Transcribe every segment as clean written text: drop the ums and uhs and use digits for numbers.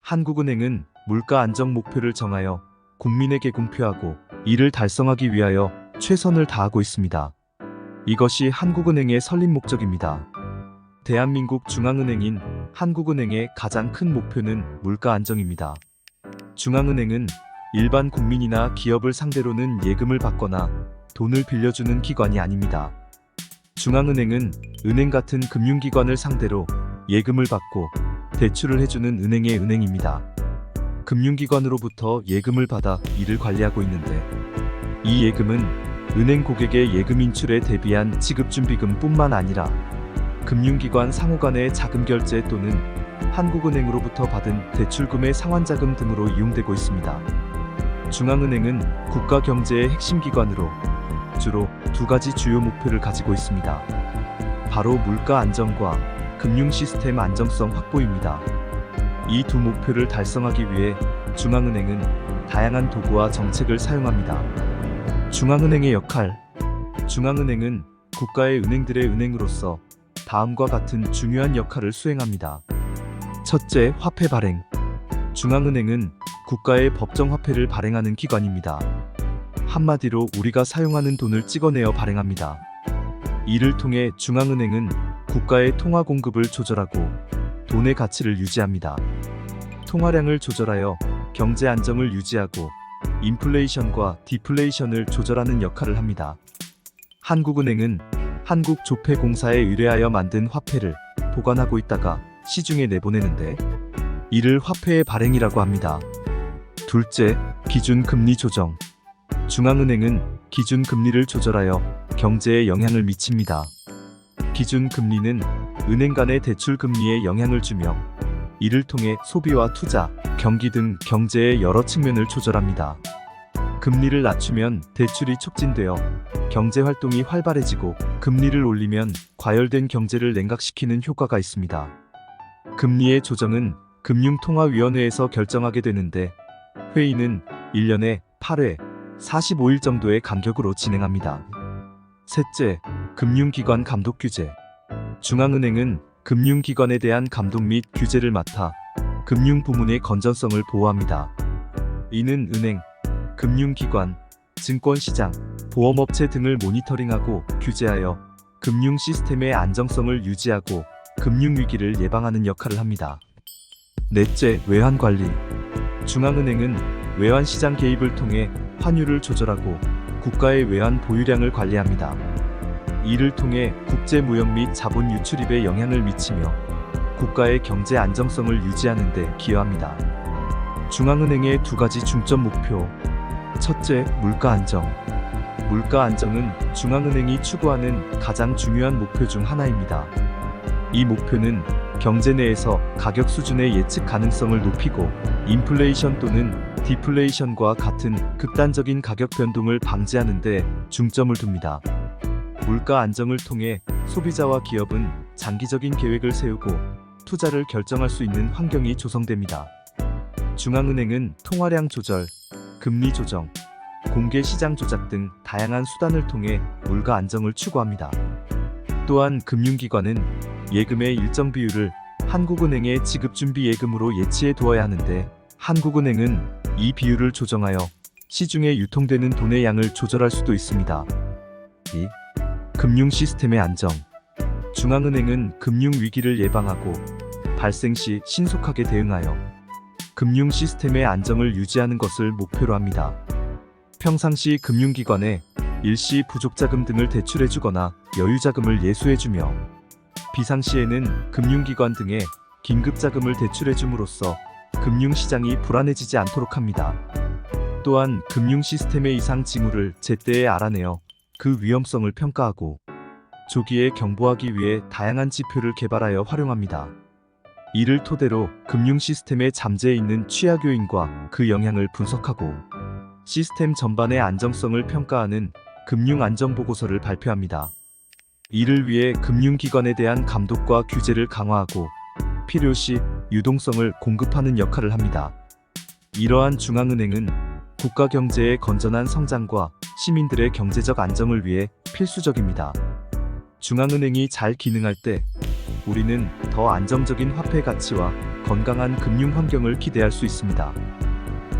한국은행은 물가 안정 목표를 정하여 국민에게 공표하고 이를 달성하기 위하여 최선을 다하고 있습니다. 이것이 한국은행의 설립 목적입니다. 대한민국 중앙은행인 한국은행의 가장 큰 목표는 물가 안정입니다. 중앙은행은 일반 국민이나 기업을 상대로는 예금을 받거나 돈을 빌려주는 기관이 아닙니다. 중앙은행은 은행 같은 금융기관을 상대로 예금을 받고 대출을 해주는 은행의 은행입니다. 금융기관으로부터 예금을 받아 이를 관리하고 있는데, 이 예금은 은행 고객의 예금 인출에 대비한 지급준비금뿐만 아니라 금융기관 상호 간의 자금 결제 또는 한국은행으로부터 받은 대출금의 상환자금 등으로 이용되고 있습니다. 중앙은행은 국가 경제의 핵심 기관으로 주로 두 가지 주요 목표를 가지고 있습니다. 바로 물가 안정과 금융 시스템 안정성 확보입니다. 이 두 목표를 달성하기 위해 중앙은행은 다양한 도구와 정책을 사용합니다. 중앙은행의 역할. 중앙은행은 국가의 은행들의 은행으로서 다음과 같은 중요한 역할을 수행합니다. 첫째, 화폐 발행. 중앙은행은 국가의 법정 화폐를 발행하는 기관입니다. 한마디로 우리가 사용하는 돈을 찍어내어 발행합니다. 이를 통해 중앙은행은 국가의 통화 공급을 조절하고 돈의 가치를 유지합니다. 통화량을 조절하여 경제 안정을 유지하고 인플레이션과 디플레이션을 조절하는 역할을 합니다. 한국은행은 한국조폐공사에 의뢰하여 만든 화폐를 보관하고 있다가 시중에 내보내는데, 이를 화폐의 발행이라고 합니다. 둘째, 기준금리 조정. 중앙은행은 기준금리를 조절하여 경제에 영향을 미칩니다. 기준금리는 은행 간의 대출금리에 영향을 주며 이를 통해 소비와 투자, 경기 등 경제의 여러 측면을 조절합니다. 금리를 낮추면 대출이 촉진되어 경제활동이 활발해지고, 금리를 올리면 과열된 경제를 냉각시키는 효과가 있습니다. 금리의 조정은 금융통화위원회에서 결정하게 되는데, 회의는 1년에 8회, 45일 정도의 간격으로 진행합니다. 셋째, 금융기관 감독 규제. 중앙은행은 금융기관에 대한 감독 및 규제를 맡아 금융부문의 건전성을 보호합니다. 이는 은행, 금융기관, 증권시장, 보험업체 등을 모니터링하고 규제하여 금융 시스템의 안정성을 유지하고 금융위기를 예방하는 역할을 합니다. 넷째, 외환관리. 중앙은행은 외환시장 개입을 통해 환율을 조절하고 국가의 외환 보유량을 관리합니다. 이를 통해 국제 무역 및 자본 유출입에 영향을 미치며 국가의 경제 안정성을 유지하는 데 기여합니다. 중앙은행의 두 가지 중점 목표. 첫째, 물가 안정. 물가 안정은 중앙은행이 추구하는 가장 중요한 목표 중 하나입니다. 이 목표는 경제 내에서 가격 수준의 예측 가능성을 높이고 인플레이션 또는 디플레이션과 같은 극단적인 가격 변동을 방지하는 데 중점을 둡니다. 물가 안정을 통해 소비자와 기업은 장기적인 계획을 세우고 투자를 결정할 수 있는 환경이 조성됩니다. 중앙은행은 통화량 조절, 금리 조정, 공개 시장 조작 등 다양한 수단을 통해 물가 안정을 추구합니다. 또한 금융기관은 예금의 일정 비율을 한국은행의 지급준비 예금으로 예치해 두어야 하는데, 한국은행은 이 비율을 조정하여 시중에 유통되는 돈의 양을 조절할 수도 있습니다. 2. 금융 시스템의 안정. 중앙은행은 금융 위기를 예방하고 발생 시 신속하게 대응하여 금융 시스템의 안정을 유지하는 것을 목표로 합니다. 평상시 금융기관에 일시 부족자금 등을 대출해주거나 여유자금을 예수해주며, 비상시에는 금융기관 등에 긴급자금을 대출해줌으로써 금융시장이 불안해지지 않도록 합니다. 또한 금융 시스템의 이상 징후를 제때에 알아내어 그 위험성을 평가하고 조기에 경보하기 위해 다양한 지표를 개발하여 활용합니다. 이를 토대로 금융 시스템의 잠재해 있는 취약 요인과 그 영향을 분석하고 시스템 전반의 안정성을 평가하는 금융 안정 보고서를 발표합니다. 이를 위해 금융기관에 대한 감독과 규제를 강화하고 필요시 유동성을 공급하는 역할을 합니다. 이러한 중앙은행은 국가 경제의 건전한 성장과 시민들의 경제적 안정을 위해 필수적입니다. 중앙은행이 잘 기능할 때 우리는 더 안정적인 화폐 가치와 건강한 금융 환경을 기대할 수 있습니다.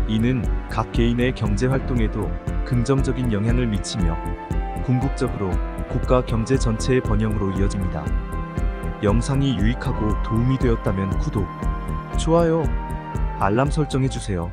이는 각 개인의 경제 활동에도 긍정적인 영향을 미치며 궁극적으로 국가 경제 전체의 번영으로 이어집니다. 영상이 유익하고 도움이 되었다면 구독, 좋아요, 알람 설정해 주세요.